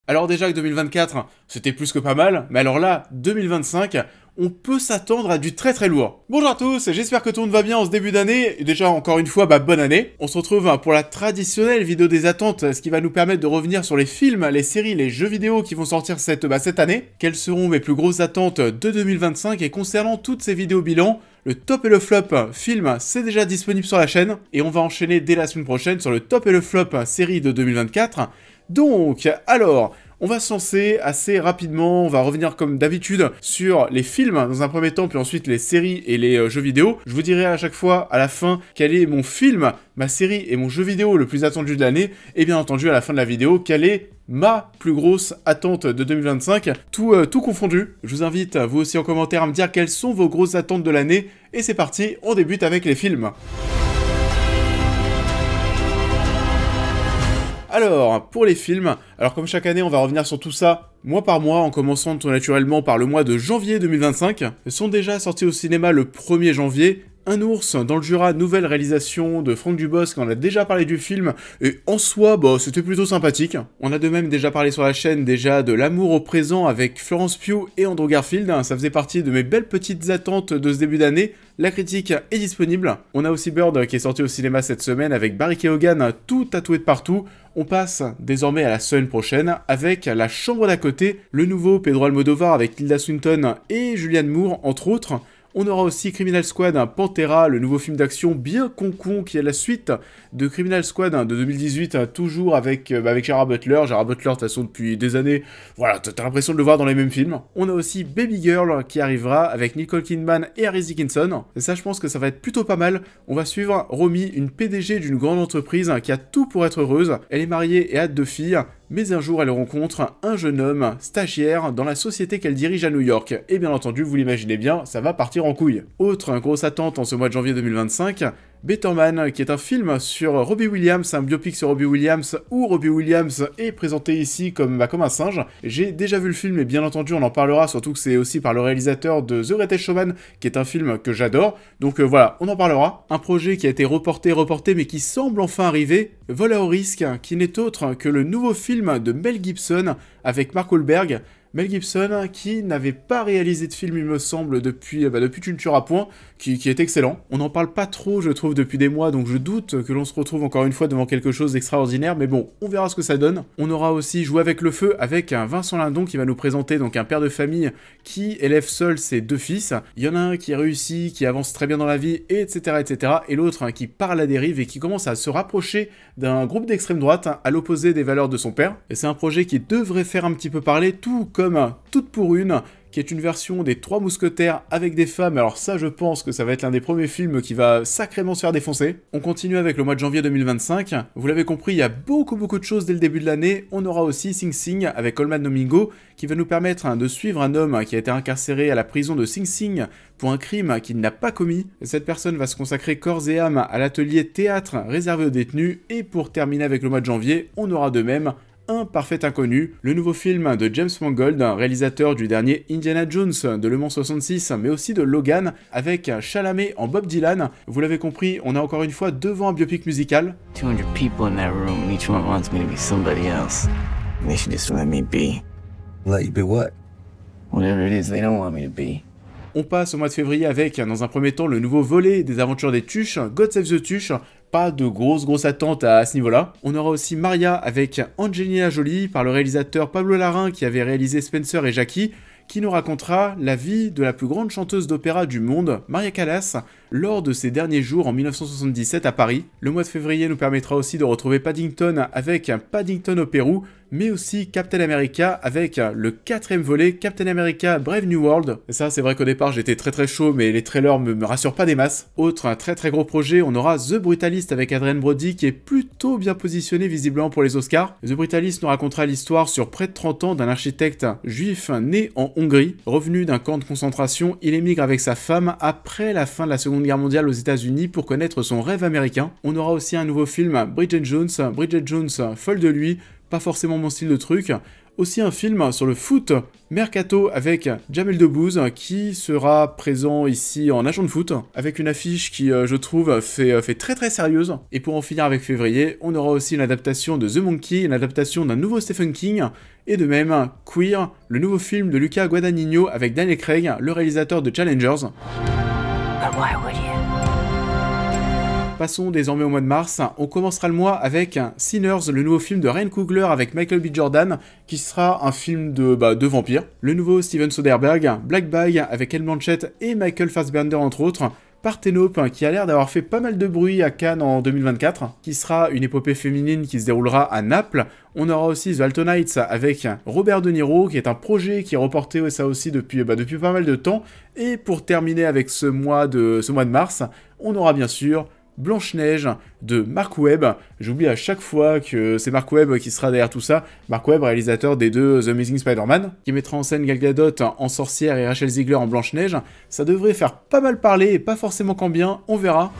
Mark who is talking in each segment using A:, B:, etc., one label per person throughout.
A: Alors déjà que 2024, c'était plus que pas mal, mais alors là, 2025, on peut s'attendre à du très très lourd. Bonjour à tous, j'espère que tout le monde va bien en ce début d'année, et déjà encore une fois, bonne année. On se retrouve pour la traditionnelle vidéo des attentes, ce qui va nous permettre de revenir sur les films, les séries, les jeux vidéo qui vont sortir cette année. Quelles seront mes plus grosses attentes de 2025, et concernant toutes ces vidéos bilan, le top et le flop film, c'est déjà disponible sur la chaîne, et on va enchaîner dès la semaine prochaine sur le top et le flop série de 2024. Donc, alors, on va se lancer assez rapidement, on va revenir comme d'habitude sur les films dans un premier temps, puis ensuite les séries et les jeux vidéo. Je vous dirai à chaque fois, à la fin, quel est mon film, ma série et mon jeu vidéo le plus attendu de l'année, et bien entendu, à la fin de la vidéo, quelle est ma plus grosse attente de 2025, tout confondu. Je vous invite, vous aussi en commentaire, à me dire quelles sont vos grosses attentes de l'année, et c'est parti, on débute avec les films. Alors, pour les films, alors comme chaque année, on va revenir sur tout ça mois par mois, en commençant tout naturellement par le mois de janvier 2025. Sont déjà sortis au cinéma le 1er janvier. Un ours dans le Jura, nouvelle réalisation de Franck Dubosc, on a déjà parlé du film, et en soi, c'était plutôt sympathique. On a de même déjà parlé sur la chaîne déjà de L'amour au présent avec Florence Pugh et Andrew Garfield, ça faisait partie de mes belles petites attentes de ce début d'année. La critique est disponible. On a aussi Bird qui est sorti au cinéma cette semaine avec Barry Keoghan tout tatoué de partout. On passe désormais à la semaine prochaine avec La Chambre d'à côté, le nouveau Pedro Almodovar avec Tilda Swinton et Julianne Moore entre autres. On aura aussi Criminal Squad, Pantera, le nouveau film d'action bien con qui est la suite de Criminal Squad de 2018, toujours avec Gerard Butler. Gerard Butler, de toute façon, depuis des années, voilà, t'as l'impression de le voir dans les mêmes films. On a aussi Baby Girl qui arrivera avec Nicole Kidman et Harry Dickinson. Et ça, je pense que ça va être plutôt pas mal. On va suivre Romy, une PDG d'une grande entreprise qui a tout pour être heureuse. Elle est mariée et a 2 filles. Mais un jour, elle rencontre un jeune homme stagiaire dans la société qu'elle dirige à New York. Et bien entendu, vous l'imaginez bien, ça va partir en couille. Autre grosse attente en ce mois de janvier 2025, Better Man, qui est un film sur Robbie Williams, un biopic sur Robbie Williams, où Robbie Williams est présenté ici comme un singe. J'ai déjà vu le film et bien entendu on en parlera, surtout que c'est aussi par le réalisateur de The Greatest Showman, qui est un film que j'adore. Donc voilà, on en parlera. Un projet qui a été reporté, mais qui semble enfin arriver, Vol à haut risque, qui n'est autre que le nouveau film de Mel Gibson avec Mark Wahlberg. Mel Gibson, qui n'avait pas réalisé de film, il me semble, depuis Tu ne tueras point, qui est excellent. On n'en parle pas trop, je trouve, depuis des mois, donc je doute que l'on se retrouve encore une fois devant quelque chose d'extraordinaire, mais bon, on verra ce que ça donne. On aura aussi Jouer avec le feu, avec Vincent Lindon, qui va nous présenter donc un père de famille qui élève seul ses 2 fils. Il y en a un qui réussit, qui avance très bien dans la vie, etc., et l'autre qui part à la dérive et qui commence à se rapprocher d'un groupe d'extrême droite, à l'opposé des valeurs de son père. Et c'est un projet qui devrait faire un petit peu parler, tout comme Toute pour une, qui est une version des 3 mousquetaires avec des femmes. Alors ça, je pense que ça va être l'un des premiers films qui va sacrément se faire défoncer. On continue avec le mois de janvier 2025. Vous l'avez compris, il y a beaucoup de choses dès le début de l'année. On aura aussi Sing Sing avec Colman Domingo, qui va nous permettre de suivre un homme qui a été incarcéré à la prison de Sing Sing pour un crime qu'il n'a pas commis. Cette personne va se consacrer corps et âme à l'atelier théâtre réservé aux détenus. Et pour terminer avec le mois de janvier, on aura de même Un parfait inconnu, le nouveau film de James Mangold, réalisateur du dernier Indiana Jones de Le Mans 66, mais aussi de Logan, avec Chalamet en Bob Dylan. Vous l'avez compris, on est encore une fois devant un biopic musical.
B: 200 people in that room, and each one wants me to be somebody else. And they should just let me be.
C: Let you be what?
B: Whatever it is they don't want me to be.
A: On passe au mois de février avec, dans un premier temps, le nouveau volet des aventures des Tuches, God Save the Tuche. Pas de grosses attentes à ce niveau-là. On aura aussi Maria avec Angelina Jolie par le réalisateur Pablo Larraín qui avait réalisé Spencer et Jackie, qui nous racontera la vie de la plus grande chanteuse d'opéra du monde, Maria Callas, lors de ses derniers jours en 1977 à Paris. Le mois de février nous permettra aussi de retrouver Paddington avec Paddington au Pérou, mais aussi Captain America avec le 4e volet, Captain America Brave New World. Et ça, c'est vrai qu'au départ, j'étais très chaud, mais les trailers me rassurent pas des masses. Autre très gros projet, on aura The Brutalist avec Adrien Brody, qui est plutôt bien positionné visiblement pour les Oscars. The Brutalist nous racontera l'histoire sur près de 30 ans d'un architecte juif né en Hongrie. Revenu d'un camp de concentration, il émigre avec sa femme après la fin de la Seconde Guerre mondiale aux États-Unis pour connaître son rêve américain. On aura aussi un nouveau film, Bridget Jones, folle de lui, pas forcément mon style de truc. Aussi un film sur le foot Mercato avec Jamel Debbouze qui sera présent ici en agent de foot, avec une affiche qui, je trouve, fait très très sérieuse. Et pour en finir avec février, on aura aussi une adaptation de The Monkey, une adaptation d'un nouveau Stephen King, et de même Queer, le nouveau film de Luca Guadagnino avec Daniel Craig, le réalisateur de Challengers.
B: But why would you?
A: Passons désormais au mois de mars. On commencera le mois avec Sinners, le nouveau film de Ryan Coogler avec Michael B. Jordan, qui sera un film de vampires. Le nouveau Steven Soderbergh, Black Bag avec Elle Blanchett et Michael Fassbender entre autres. Parthenope, qui a l'air d'avoir fait pas mal de bruit à Cannes en 2024, qui sera une épopée féminine qui se déroulera à Naples. On aura aussi The Altonites avec Robert De Niro, qui est un projet qui est reporté ça aussi depuis pas mal de temps. Et pour terminer avec ce mois de mars, on aura bien sûr Blanche-Neige de Mark Webb. J'oublie à chaque fois que c'est Mark Webb qui sera derrière tout ça. Mark Webb, réalisateur des deux The Amazing Spider-Man, qui mettra en scène Gal Gadot en sorcière et Rachel Ziegler en Blanche-Neige. Ça devrait faire pas mal parler et pas forcément quand bien, on verra.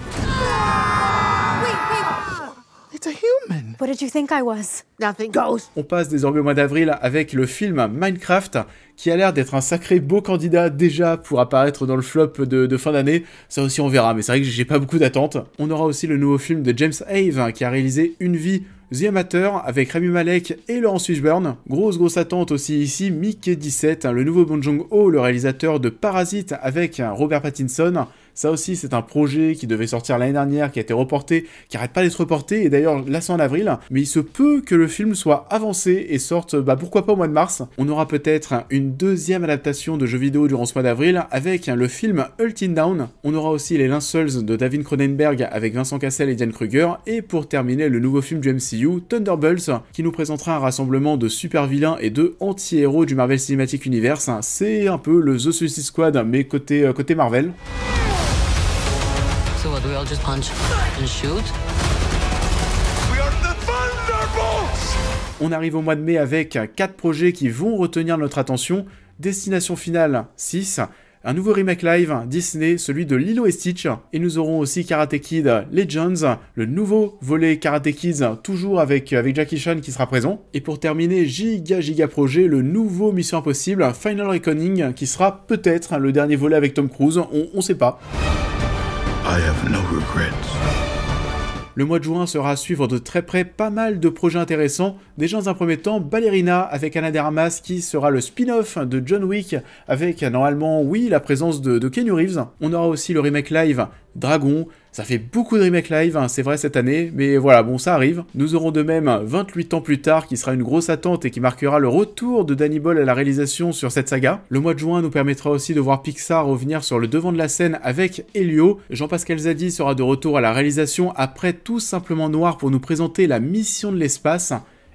C: It's a human.
D: What did you think I was?
C: Nothing. Ghost.
A: On passe désormais au mois d'avril avec le film Minecraft, qui a l'air d'être un sacré beau candidat déjà pour apparaître dans le flop de fin d'année. Ça aussi on verra, mais c'est vrai que j'ai pas beaucoup d'attentes. On aura aussi le nouveau film de James Have, qui a réalisé Une vie, The Amateur, avec Rami Malek et Laurence Fishburne. Grosse attente aussi ici, Mickey 17, le nouveau Bong Joon-ho, le réalisateur de Parasite avec Robert Pattinson. Ça aussi, c'est un projet qui devait sortir l'année dernière, qui a été reporté, qui arrête pas d'être reporté, et d'ailleurs, là, c'est en avril, mais il se peut que le film soit avancé et sorte, pourquoi pas au mois de mars. On aura peut-être une deuxième adaptation de jeux vidéo durant ce mois d'avril, avec le film Ultim Down. On aura aussi Les Linceuls de David Cronenberg, avec Vincent Cassel et Diane Kruger, et pour terminer, le nouveau film du MCU, Thunderbolts, qui nous présentera un rassemblement de super-vilains et de anti-héros du Marvel Cinematic Universe. C'est un peu le The Suicide Squad, mais côté Marvel.
E: So what, do we all just punch and shoot?
C: We are the Thunderbolts.
A: On arrive au mois de mai avec 4 projets qui vont retenir notre attention. Destination Finale 6, un nouveau remake live Disney, celui de Lilo et Stitch, et nous aurons aussi Karate Kid Legends, le nouveau volet Karate Kids, toujours avec Jackie Chan qui sera présent. Et pour terminer, giga projet, le nouveau Mission Impossible Final Reckoning, qui sera peut-être le dernier volet avec Tom Cruise, on sait pas.
C: I have no regrets.
A: Le mois de juin sera à suivre de très près pas mal de projets intéressants. Déjà dans un premier temps, Ballerina avec Ana de Armas qui sera le spin-off de John Wick avec normalement, oui, la présence de Keanu Reeves. On aura aussi le remake live Dragon. Ça fait beaucoup de remakes live, c'est vrai cette année, mais voilà, bon ça arrive. Nous aurons de même 28 ans plus tard, qui sera une grosse attente et qui marquera le retour de Danny Boyle à la réalisation sur cette saga. Le mois de juin nous permettra aussi de voir Pixar revenir sur le devant de la scène avec Elio. Jean-Pascal Zadi sera de retour à la réalisation après Tout simplement noir pour nous présenter la mission de l'espace.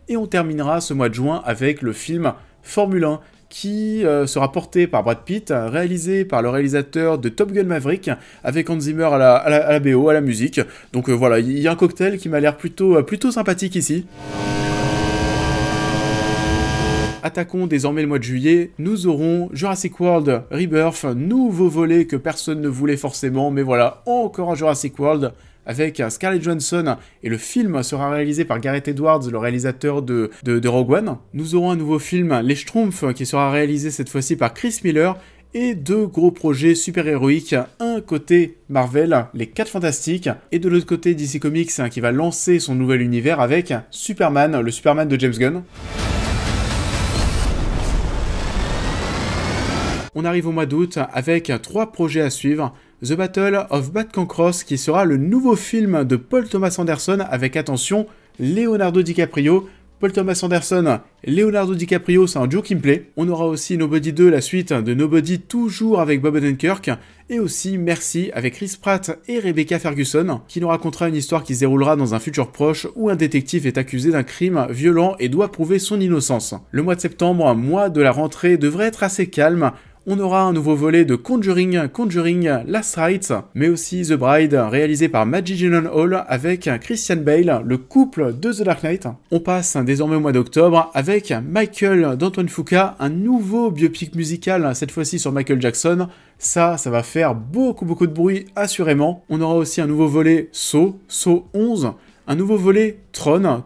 A: Et on terminera ce mois de juin avec le film Formule 1, qui sera porté par Brad Pitt, réalisé par le réalisateur de Top Gun Maverick, avec Hans Zimmer à la BO, à la musique. Donc voilà, il y a un cocktail qui m'a l'air plutôt sympathique ici. Attaquons désormais le mois de juillet, nous aurons Jurassic World Rebirth, nouveau volet que personne ne voulait forcément, mais voilà, encore un Jurassic World, avec Scarlett Johansson, et le film sera réalisé par Gareth Edwards, le réalisateur de Rogue One. Nous aurons un nouveau film, Les Schtroumpfs, qui sera réalisé cette fois-ci par Chris Miller, et 2 gros projets super-héroïques, un côté Marvel, les 4 Fantastiques, et de l'autre côté DC Comics, qui va lancer son nouvel univers avec Superman, le Superman de James Gunn. On arrive au mois d'août avec 3 projets à suivre. The Battle of Bad Cancross, qui sera le nouveau film de Paul Thomas Anderson avec, attention, Leonardo DiCaprio. Paul Thomas Anderson, Leonardo DiCaprio, c'est un duo qui me plaît. On aura aussi Nobody 2, la suite de Nobody, toujours avec Bob Odenkirk. Et aussi Merci avec Chris Pratt et Rebecca Ferguson, qui nous racontera une histoire qui se déroulera dans un futur proche où un détective est accusé d'un crime violent et doit prouver son innocence. Le mois de septembre, mois de la rentrée, devrait être assez calme. On aura un nouveau volet de Conjuring Last Rites, mais aussi The Bride, réalisé par Maggie Gyllenhaal avec Christian Bale, le couple de The Dark Knight. On passe désormais au mois d'octobre avec Michael d'Antoine Fuqua, un nouveau biopic musical, cette fois-ci sur Michael Jackson. Ça va faire beaucoup de bruit, assurément. On aura aussi un nouveau volet Saw 11, Un nouveau volet, Tron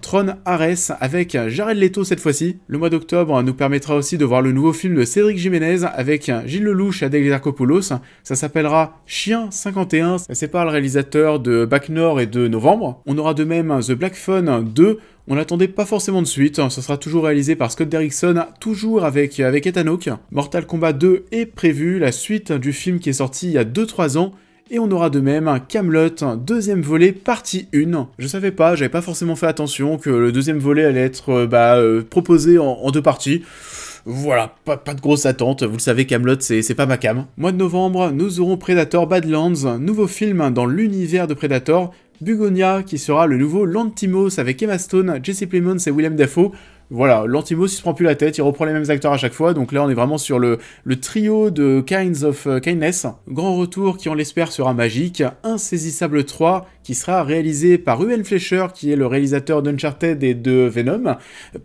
A: Ares, avec Jared Leto cette fois-ci. Le mois d'octobre nous permettra aussi de voir le nouveau film de Cédric Jiménez avec Gilles Lelouch et Adèle Exarchopoulos. Ça s'appellera Chien 51, c'est par le réalisateur de Bac Nord et de Novembre. On aura de même The Black Phone 2. On n'attendait pas forcément de suite, ça sera toujours réalisé par Scott Derrickson, toujours avec Ethan Hawke. Mortal Kombat 2 est prévu, la suite du film qui est sorti il y a 2-3 ans. Et on aura de même Kaamelott, deuxième volet, partie 1. Je savais pas, j'avais pas forcément fait attention que le deuxième volet allait être proposé en 2 parties. Voilà, pas de grosse attente, vous le savez, Kaamelott c'est pas ma cam. Mois de novembre, nous aurons Predator Badlands, nouveau film dans l'univers de Predator, Bugonia qui sera le nouveau Lantimos avec Emma Stone, Jesse Plemons et Willem Dafoe. Voilà, Lantimos il se prend plus la tête, il reprend les mêmes acteurs à chaque fois, donc là on est vraiment sur le trio de Kinds of Kindness. Grand retour qui on l'espère sera magique, Insaisissable 3 qui sera réalisé par Ruben Fleischer qui est le réalisateur d'Uncharted et de Venom.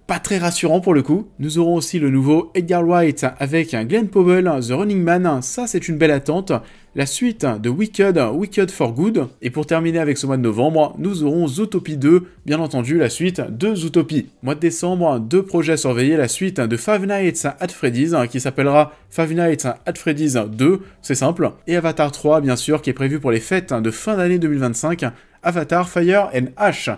A: Pas très rassurant pour le coup. Nous aurons aussi le nouveau Edgar Wright avec Glenn Powell, The Running Man, ça c'est une belle attente. La suite de Wicked for Good. Et pour terminer avec ce mois de novembre, nous aurons Zootopie 2, bien entendu la suite de Zootopie. Mois de décembre, 2 projets à surveiller, la suite de Five Nights at Freddy's, qui s'appellera Five Nights at Freddy's 2, c'est simple. Et Avatar 3, bien sûr, qui est prévu pour les fêtes de fin d'année 2025, Avatar Fire and Ash.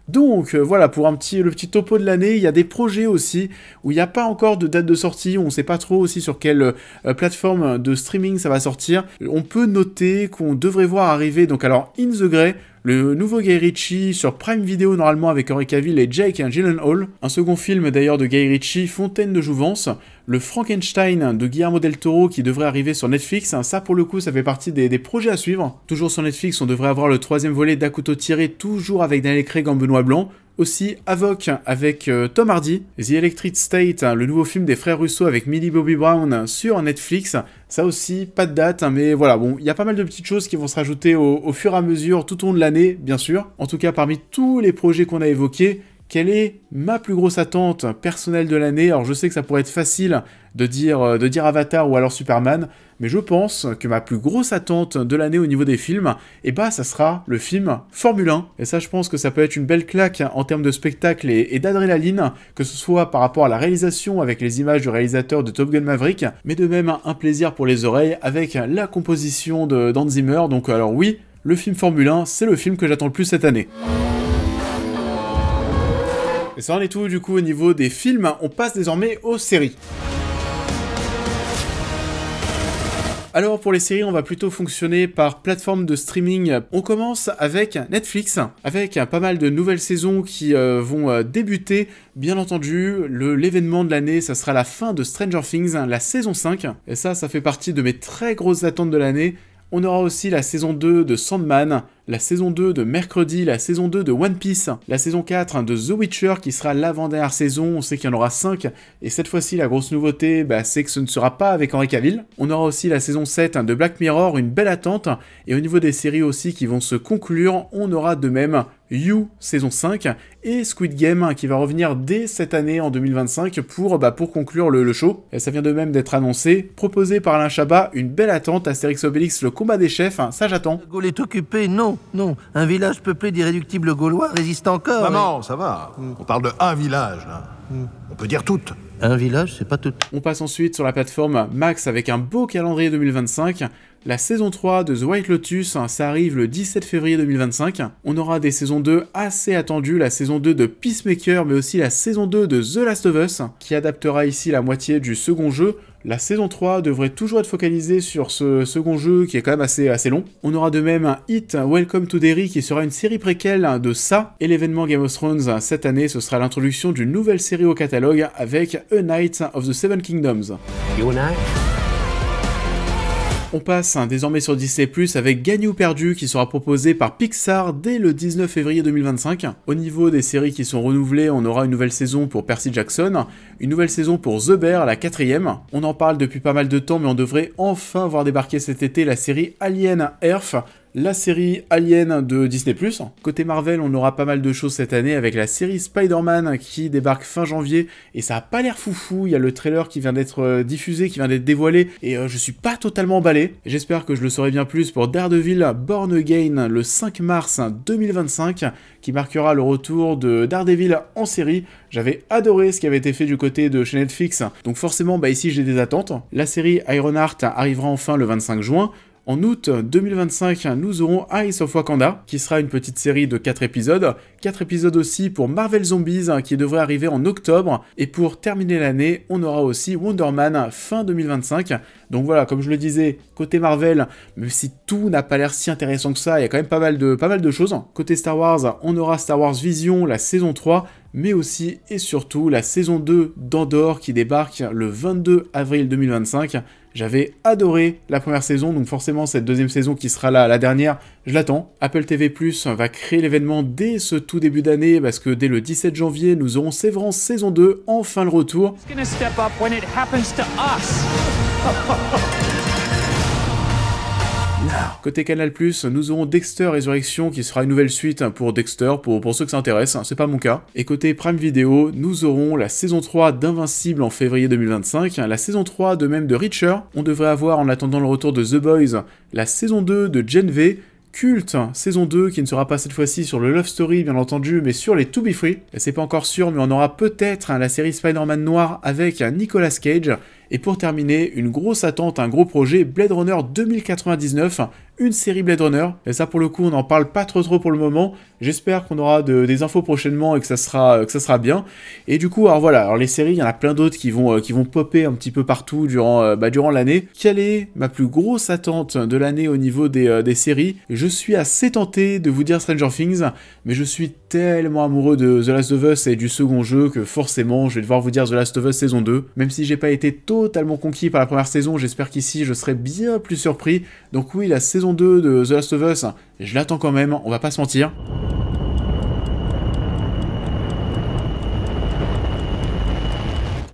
A: Donc voilà, pour le petit topo de l'année, il y a des projets aussi où il n'y a pas encore de date de sortie, où on ne sait pas trop aussi sur quelle plateforme de streaming ça va sortir. On peut noter qu'on devrait voir arriver, donc alors In the Grey, le nouveau Guy Ritchie sur Prime Video normalement avec Henry Cavill et Jake Gyllenhaal. Un second film d'ailleurs de Guy Ritchie, Fontaine de Jouvence. Le Frankenstein de Guillermo del Toro qui devrait arriver sur Netflix. Ça pour le coup ça fait partie des projets à suivre. Toujours sur Netflix on devrait avoir le 3e volet d'À couteau tiré, toujours avec Daniel Craig en Benoît Blanc. Aussi Avoc avec Tom Hardy, The Electric State, le nouveau film des frères Russo avec Millie Bobby Brown sur Netflix. Ça aussi, pas de date, mais voilà, bon, il y a pas mal de petites choses qui vont se rajouter au fur et à mesure tout au long de l'année, bien sûr. En tout cas, parmi tous les projets qu'on a évoqués, quelle est ma plus grosse attente personnelle de l'année? Alors je sais que ça pourrait être facile de dire Avatar ou alors Superman, mais je pense que ma plus grosse attente de l'année au niveau des films, ça sera le film Formule 1. Et ça, je pense que ça peut être une belle claque en termes de spectacle et d'adrénaline, que ce soit par rapport à la réalisation avec les images du réalisateur de Top Gun Maverick, mais de même un plaisir pour les oreilles avec la composition d'Hans Zimmer. Donc alors oui, le film Formule 1, c'est le film que j'attends le plus cette année. Et ça en est tout du coup au niveau des films, on passe désormais aux séries. Alors pour les séries, on va plutôt fonctionner par plateforme de streaming. On commence avec Netflix, avec pas mal de nouvelles saisons qui vont débuter. Bien entendu, l'événement de l'année, ça sera la fin de Stranger Things, la saison 5. Et ça fait partie de mes très grosses attentes de l'année. On aura aussi la saison 2 de Sandman, la saison 2 de Mercredi, la saison 2 de One Piece, la saison 4 de The Witcher qui sera l'avant-dernière saison, on sait qu'il y en aura 5, et cette fois-ci la grosse nouveauté, c'est que ce ne sera pas avec Henry Cavill. On aura aussi la saison 7 de Black Mirror, une belle attente, et au niveau des séries aussi qui vont se conclure, on aura de même You, saison 5, et Squid Game qui va revenir dès cette année en 2025 pour conclure le show. Et ça vient de même d'être annoncé, proposé par Alain Chabat, une belle attente, Astérix Obélix, le combat des chefs, ça j'attends.
D: Gaulle est occupé, non. Un village peuplé d'irréductibles Gaulois résiste encore.
C: Maman, ça va. On parle de un village, là. On peut dire toutes.
D: Un village, c'est pas tout.
A: On passe ensuite sur la plateforme Max avec un beau calendrier 2025. La saison 3 de The White Lotus, ça arrive le 17 février 2025. On aura des saisons 2 assez attendues, la saison 2 de Peacemaker, mais aussi la saison 2 de The Last of Us, qui adaptera ici la moitié du second jeu. La saison 3 devrait toujours être focalisée sur ce second jeu qui est quand même assez long. On aura de même un hit Welcome to Derry qui sera une série préquelle de ça. Et l'événement Game of Thrones cette année, ce sera l'introduction d'une nouvelle série au catalogue avec A Knight of the Seven Kingdoms.
F: You and I?
A: On passe désormais sur Disney+, avec Gagné ou Perdu qui sera proposé par Pixar dès le 19 février 2025. Au niveau des séries qui sont renouvelées, on aura une nouvelle saison pour Percy Jackson, une nouvelle saison pour The Bear, la 4ème. On en parle depuis pas mal de temps, mais on devrait enfin voir débarquer cet été la série Alien Earth, la série Alien de Disney+. Côté Marvel, on aura pas mal de choses cette année avec la série Spider-Man qui débarque fin janvier et ça a pas l'air foufou. Il y a le trailer qui vient d'être diffusé, qui vient d'être dévoilé et je suis pas totalement emballé. J'espère que je le saurai bien plus pour Daredevil Born Again le 5 mars 2025 qui marquera le retour de Daredevil en série. J'avais adoré ce qui avait été fait du côté de chez Netflix, donc forcément ici j'ai des attentes. La série Ironheart arrivera enfin le 25 juin. En août 2025, nous aurons Eyes of Wakanda, qui sera une petite série de 4 épisodes. 4 épisodes aussi pour Marvel Zombies, qui devrait arriver en octobre. Et pour terminer l'année, on aura aussi Wonder Man fin 2025. Donc voilà, comme je le disais, côté Marvel, même si tout n'a pas l'air si intéressant que ça, il y a quand même pas mal de choses. Côté Star Wars, on aura Star Wars Vision, la saison 3, mais aussi et surtout la saison 2 d'Andor qui débarque le 22 avril 2025. J'avais adoré la première saison, donc forcément cette deuxième saison qui sera la dernière, je l'attends. Apple TV+ va créer l'événement dès ce tout début d'année, parce que dès le 17 janvier, nous aurons Sévrance saison 2, enfin le retour. Côté Canal+, nous aurons Dexter Résurrection qui sera une nouvelle suite pour Dexter, pour ceux que ça intéresse, c'est pas mon cas. Et côté Prime Video, nous aurons la saison 3 d'Invincible en février 2025, la saison 3 de même de Reacher, on devrait avoir en attendant le retour de The Boys, la saison 2 de Gen V, Culte, saison 2, qui ne sera pas cette fois-ci sur le Love Story, bien entendu, mais sur les To Be Free. C'est pas encore sûr, mais on aura peut-être la série Spider-Man noir avec Nicolas Cage. Et pour terminer, une grosse attente, un gros projet, Blade Runner 2099, une série Blade Runner. Et ça, pour le coup, on n'en parle pas trop pour le moment. J'espère qu'on aura des infos prochainement et que ça sera bien. Et du coup, alors voilà, les séries, il y en a plein d'autres qui vont popper un petit peu partout durant l'année. Quelle est ma plus grosse attente de l'année au niveau des séries? Je suis assez tenté de vous dire Stranger Things, mais je suis tellement amoureux de The Last of Us et du second jeu que forcément, je vais devoir vous dire The Last of Us saison 2. Même si j'ai pas été totalement conquis par la première saison, j'espère qu'ici, je serai bien plus surpris. Donc oui, la saison 2 de The Last of Us, je l'attends quand même, on va pas se mentir.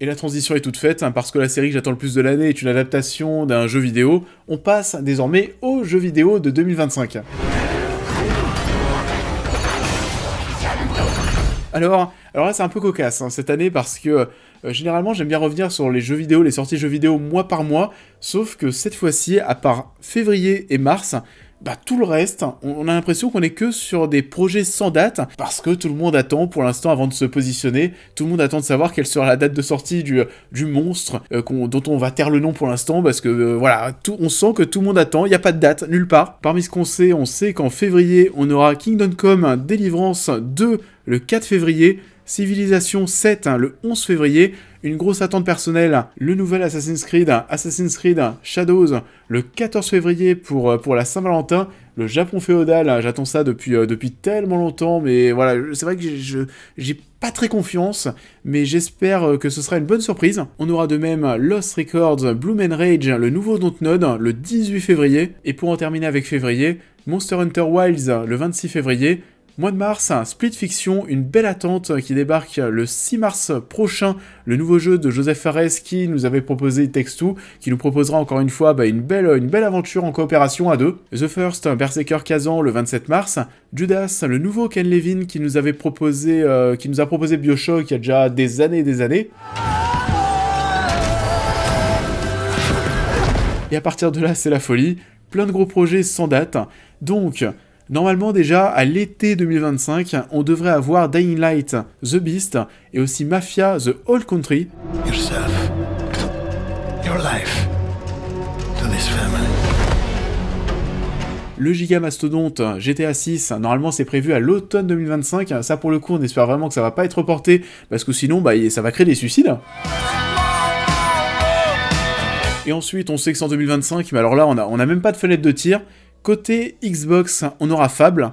A: Et la transition est toute faite, parce que la série que j'attends le plus de l'année est une adaptation d'un jeu vidéo. On passe désormais au jeu vidéo de 2025. Alors là c'est un peu cocasse cette année parce que généralement j'aime bien revenir sur les jeux vidéo, les sorties jeux vidéo mois par mois, sauf que cette fois-ci, à part février et mars, tout le reste, on a l'impression qu'on est que sur des projets sans date, parce que tout le monde attend pour l'instant avant de se positionner, tout le monde attend de savoir quelle sera la date de sortie du monstre, dont on va taire le nom pour l'instant, parce que voilà, on sent que tout le monde attend, il n'y a pas de date, nulle part. Parmi ce qu'on sait, on sait qu'en février, on aura Kingdom Come Deliverance 2 le 4 février, Civilization 7 le 11 février, une grosse attente personnelle, le nouvel Assassin's Creed Shadows le 14 février pour la Saint-Valentin, le Japon féodal, j'attends ça depuis tellement longtemps, mais voilà, c'est vrai que j'ai pas très confiance, mais j'espère que ce sera une bonne surprise. On aura de même Lost Records Bloom and Rage, le nouveau Dontnod, le 18 février, et pour en terminer avec février, Monster Hunter Wilds le 26 février, mois de mars, Split Fiction, une belle attente qui débarque le 6 mars prochain, le nouveau jeu de Joseph Fares qui nous avait proposé It Takes Two, qui nous proposera encore une fois une belle aventure en coopération à deux. The First, Berserker Kazan le 27 mars, Judas, le nouveau Ken Levine qui nous a proposé BioShock il y a déjà des années et des années. Et à partir de là, c'est la folie, plein de gros projets sans date, donc normalement déjà, à l'été 2025, on devrait avoir Dying Light, The Beast, et aussi Mafia, The Old Country.
C: Yourself, your life, to this family.
A: Le giga mastodonte GTA 6, normalement c'est prévu à l'automne 2025, ça pour le coup on espère vraiment que ça va pas être reporté, parce que sinon ça va créer des suicides. Et ensuite on sait que c'est en 2025, mais alors là on a même pas de fenêtre de tir. Côté Xbox, on aura Fable.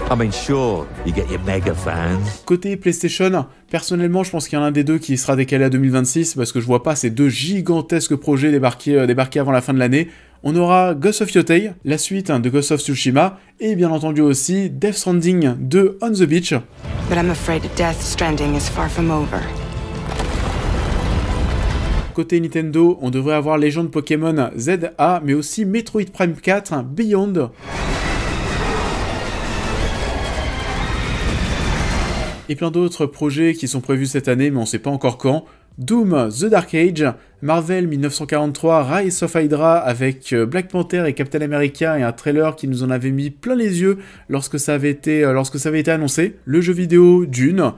F: I mean, sure, you get your mega fans.
A: Côté PlayStation, personnellement, je pense qu'il y en a un des deux qui sera décalé à 2026, parce que je vois pas ces deux gigantesques projets débarquer avant la fin de l'année. on aura Ghost of Yotei, la suite de Ghost of Tsushima, et bien entendu aussi Death Stranding 2 On the Beach.
G: But I'm afraid Death Stranding is far from over.
A: Côté Nintendo, on devrait avoir Légende Pokémon ZA, mais aussi Metroid Prime 4 Beyond. Et plein d'autres projets qui sont prévus cette année, mais on sait pas encore quand. Doom The Dark Age, Marvel 1943, Rise of Hydra avec Black Panther et Captain America et un trailer qui nous en avait mis plein les yeux lorsque ça avait été annoncé. Le jeu vidéo Dune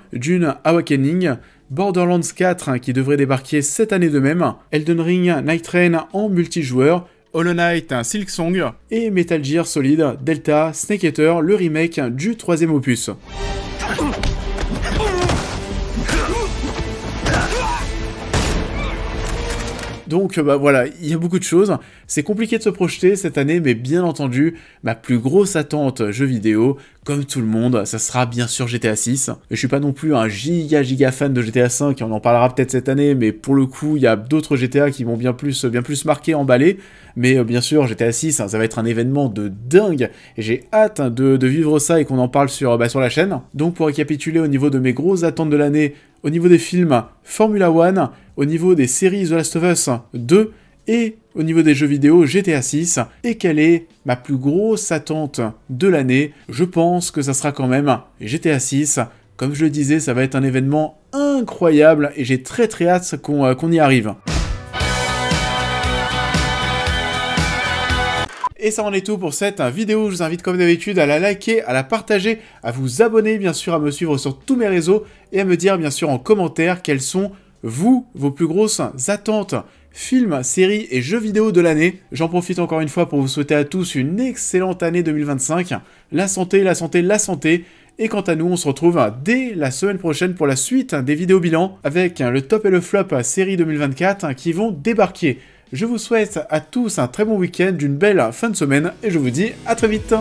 A: Awakening, Borderlands 4 qui devrait débarquer cette année de même, Elden Ring Night Rain en multijoueur, Hollow Knight Silksong et Metal Gear Solid Delta Snake Eater, le remake du 3e opus. Donc voilà, il y a beaucoup de choses, c'est compliqué de se projeter cette année, mais bien entendu, ma plus grosse attente jeu vidéo, comme tout le monde, ça sera bien sûr GTA 6. Je suis pas non plus un giga fan de GTA 5, et on en parlera peut-être cette année, mais pour le coup, il y a d'autres GTA qui m'ont bien plus marqué, emballé, mais bien sûr, GTA 6, ça va être un événement de dingue, et j'ai hâte de vivre ça et qu'on en parle sur la chaîne. Donc pour récapituler au niveau de mes grosses attentes de l'année, au niveau des films, Formula One, au niveau des séries The Last of Us 2, et au niveau des jeux vidéo GTA 6, et quelle est ma plus grosse attente de l'année? Je pense que ça sera quand même GTA 6. Comme je le disais, ça va être un événement incroyable, et j'ai très hâte qu'on y arrive. Et ça en est tout pour cette vidéo. Je vous invite comme d'habitude à la liker, à la partager, à vous abonner bien sûr, à me suivre sur tous mes réseaux et à me dire bien sûr en commentaire quelles sont vos plus grosses attentes, films, séries et jeux vidéo de l'année. J'en profite encore une fois pour vous souhaiter à tous une excellente année 2025. La santé, la santé, la santé. Et quant à nous, on se retrouve dès la semaine prochaine pour la suite des vidéos bilan avec le top et le flop série 2024 qui vont débarquer. Je vous souhaite à tous un très bon week-end, une belle fin de semaine et je vous dis à très vite.